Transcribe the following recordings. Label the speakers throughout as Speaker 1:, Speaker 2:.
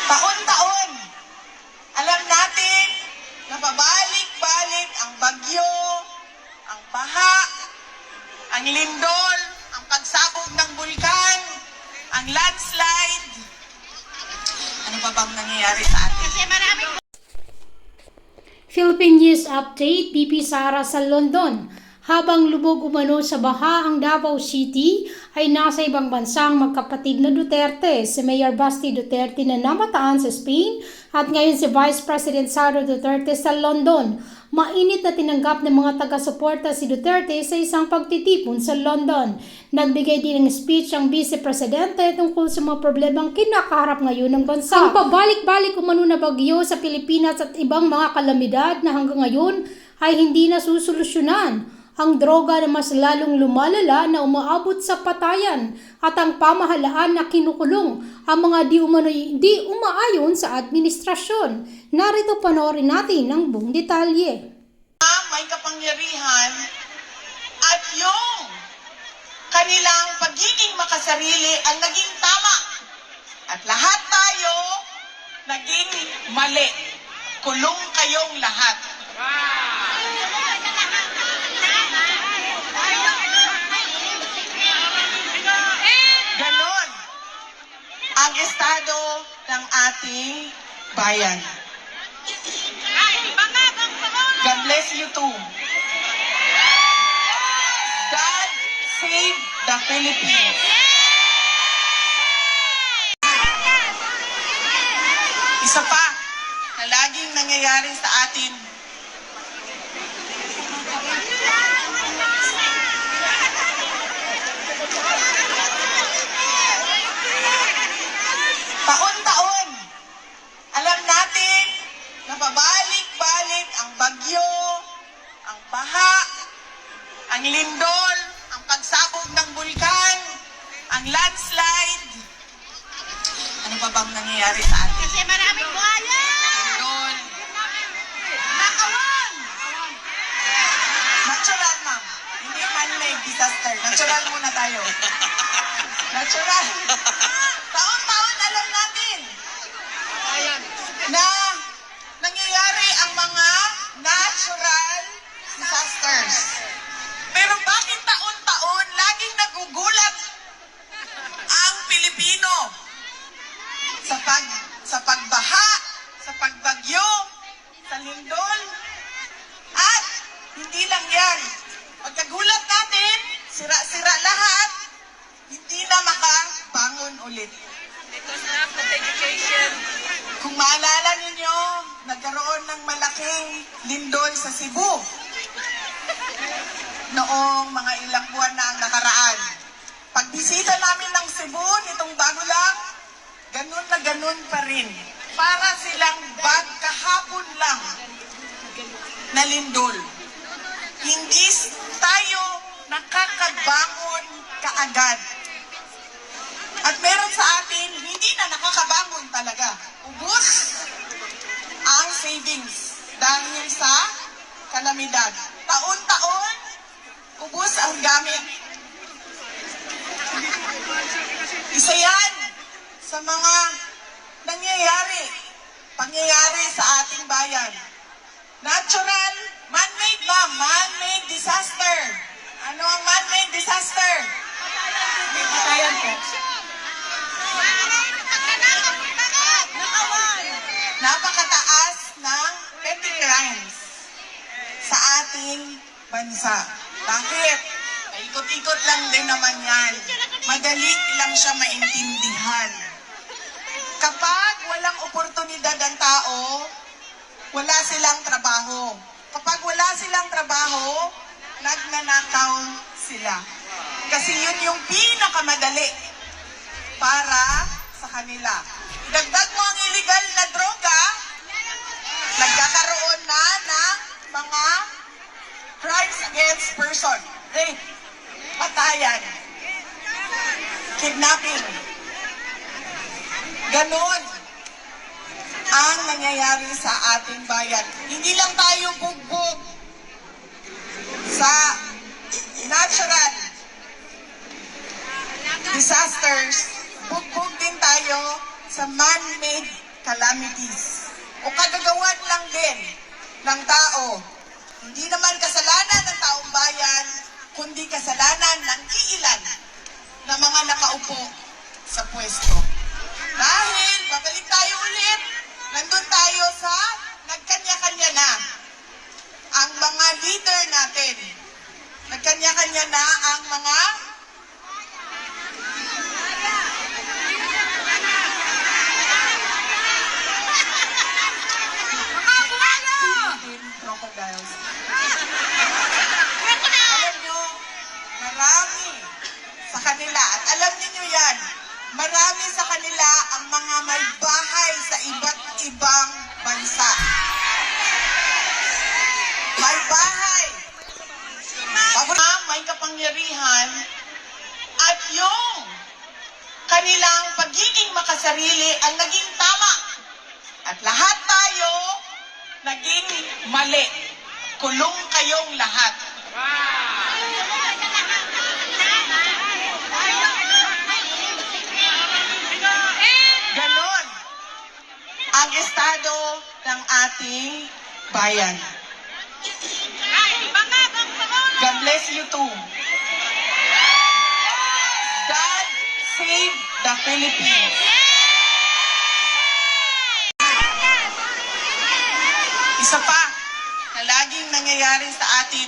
Speaker 1: Taon-taon, alam natin na pabalik-balik ang bagyo, ang baha, ang lindol, ang pagsabog ng bulkan, ang landslide. Ano pa bang nangyayari sa atin?
Speaker 2: Philippine News Update, BP Sara sa London. Habang lubog umano sa baha ang Davao City, ay nasa ibang bansang magkapatid na Duterte, si Mayor Basti Duterte na namataan sa Spain at ngayon si Vice President Sara Duterte sa London. Mainit na tinanggap ng mga taga-suporta si Duterte sa isang pagtitipon sa London. Nagbigay din ng speech ang Vice Presidente tungkol sa mga problemang kinakaharap ngayon ng bansa. Ang pabalik-balik umano na bagyo sa Pilipinas at ibang mga kalamidad na hanggang ngayon ay hindi nasusolusyonan. Ang droga na mas lalong lumalala na umaabot sa patayan at ang pamahalaan na kinukulong ang mga di umaayon sa administrasyon. Narito panoorin natin ang buong detalye.
Speaker 1: May kapangyarihan at yung kanilang pagiging makasarili ang naging tama. At lahat tayo naging mali. Kulong kayong lahat. Ganon ang estado ng ating bayan. God bless you too. God save the Philippines. Isa pa na laging nangyayari sa atin, taon-taon, alam natin na pabalik-balik ang bagyo, ang baha, ang lindol, ang pagsabog ng bulkan, ang landslide. Ano pa bang nangyayari sa atin?
Speaker 3: Kasi maraming buhaya!
Speaker 1: Lindol. Nakawan! Natural, ma'am. Hindi man-made disaster. Natural muna tayo. Natural. Taon-taon alam natin na nangyayari ang mga natural disasters. Pero bakit taon-taon laging nagugulat ang Pilipino sa pagbaha, sa pagbagyo, sa lindol? At hindi lang yan. Pagkagulat natin, sira-sira lahat, hindi na makabangon ulit. Kung maalala ninyo, nagkaroon ng malaking lindol sa Cebu noong mga ilang buwan na ang nakaraan. Pagbisita namin ng Cebu nitong bago lang, ganun na ganun pa rin. Para silang bag kahapon lang na lindol. Hindi tayo nakakabangon kaagad. At meron sa atin, hindi na nakakabangon talaga. Ubus ang savings dahil sa kalamidad. Taon-taon, ubus ang gamit. Isa yan sa mga pangyayari sa ating bayan. Natural, man-made ba? Man-made disaster. Ano ang man-made disaster? Patayan po. Napakataas ng petty crimes sa ating bansa. Bakit? Ikot-ikot lang din naman yan. Madali lang siya maintindihan. Kapag walang oportunidad ang tao, wala silang trabaho. Kapag wala silang trabaho, nagnanakaw sila. Kasi yun yung pinakamadali para sa kanila. Dagdag mo ang illegal na droga, nagkakaroon na ng mga crimes against person. Rape, patayan, kidnapping. Ganon ang nangyayari sa ating bayan. Hindi lang tayo bugbog sa natural disasters, bugbog din tayo sa man-made calamities o kagagawan lang din ng tao. Hindi naman kasalanan ng taong bayan, kundi kasalanan ng iilan na mga nakaupo sa pwesto. Dahil, babalik tayo ulit, nandun tayo sa nagkanya-kanya na ang mga leader natin. Nagkanya-kanya na ang mga Philippine crocodiles. Alam nyo, marami sa kanila, at alam niyo yan, marami sa kanila ang mga may bahay sa iba't ibang bansa. May bahay. May kapangyarihan at yung kanilang pagiging makasarili ang naging tama. At lahat tayo naging mali. Kulong kayong lahat. Ganon ang estado ng ating bayan. God bless you too. God save the Philippines. Isa pa na laging nangyayari sa atin,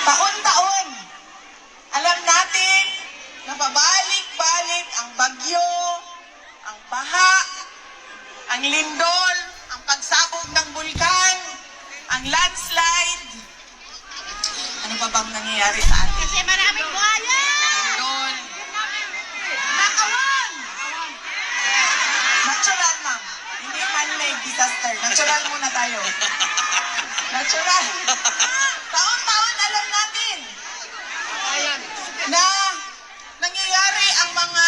Speaker 1: taon-taon, alam natin na pabalik-balik ang bagyo, ang baha, ang lindol, ang pagsabog ng bulkan, ang landslide. Ano pa bang nangyayari sa atin?
Speaker 3: Kasi maraming buhaya!
Speaker 1: Lindol. Nakawan! Natural, ma'am. Hindi man-made disaster. Natural muna tayo. Natural. Taon-taon alam natin na nangyayari ang mga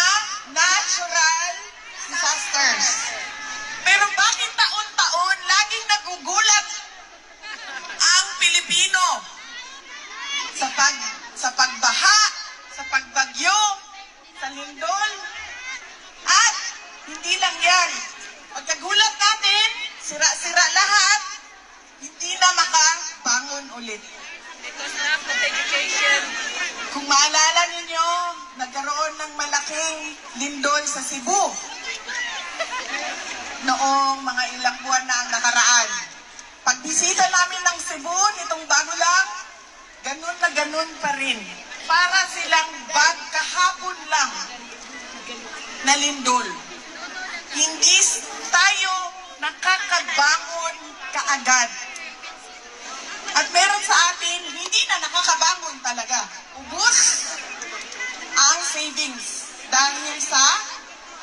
Speaker 1: natural disasters. Pero bakit taon-taon laging nagugulat ang Pilipino sa pagbaha, sa pagbagyo, sa lindol? At hindi lang yan. Pagkagulat natin, sira-sira lahat, hindi na makabangon ulit. Kung maalala ninyo, nagkaroon ng malaking lindol sa Cebu noong mga ilang buwan na ang nakaraan. Pagbisita namin ng Cebu nitong bago lang, ganun na ganun pa rin. Para silang bag kahapon lang na lindol. Hindi tayo nakakabangon kaagad. At meron sa atin, hindi na nakakabangon talaga. Ubus ang savings dahil sa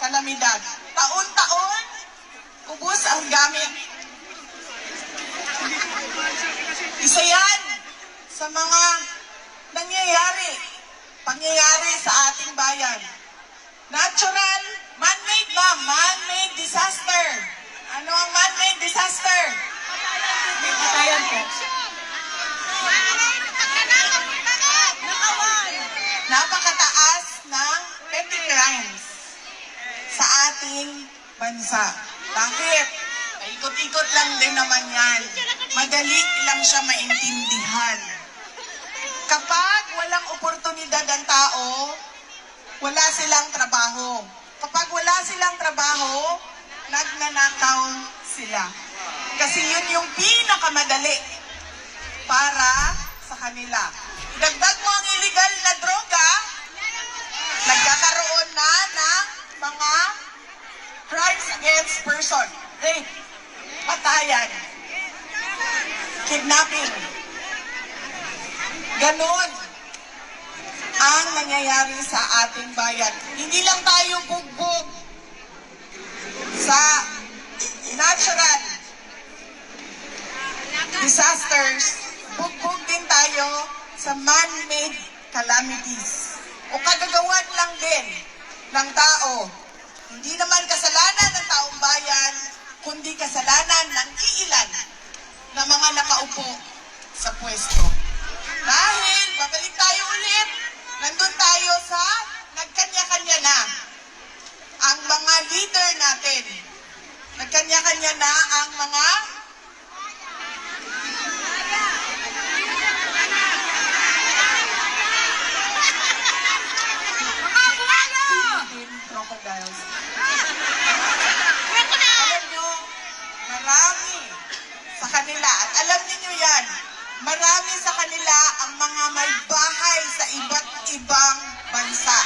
Speaker 1: kalamidad. Taon-taon, ubus ang gamit. Isa yan sa mga pangyayari sa ating bayan. Natural, man-made ba? Man-made disaster. Ano ang man-made disaster? May patayan po. Napakataas ng petty crimes sa ating bansa. Bakit? Paikot-ikot lang din naman yan. Madali lang siya maintindihan. Kapag walang oportunidad ang tao, wala silang trabaho. Kapag wala silang trabaho, nagnanakaw sila. Kasi yun yung pinakamadali para sa kanila. Dagdag mo ang illegal na droga, nagkakaroon na ng mga crimes against person. Rape, patayan, kidnapping. Ganon ang nangyayari sa ating bayan. Hindi lang tayo bugbog sa natural disasters, bugbog din tayo sa man-made calamities o kagagawan lang din ng tao. Hindi naman kasalanan ng taong bayan, kundi kasalanan ng iilan na mga nakaupo sa pwesto. babalik tayo ulit. Nandun tayo sa nagkanya-kanya na. Ang mga leader natin. Nagkanya-kanya na ang mga Philippine crocodiles. Alam nyo, marami sa kanila, at alam niyo yan, marami sa kanila ang mga may bahay sa iba't ibang bansa.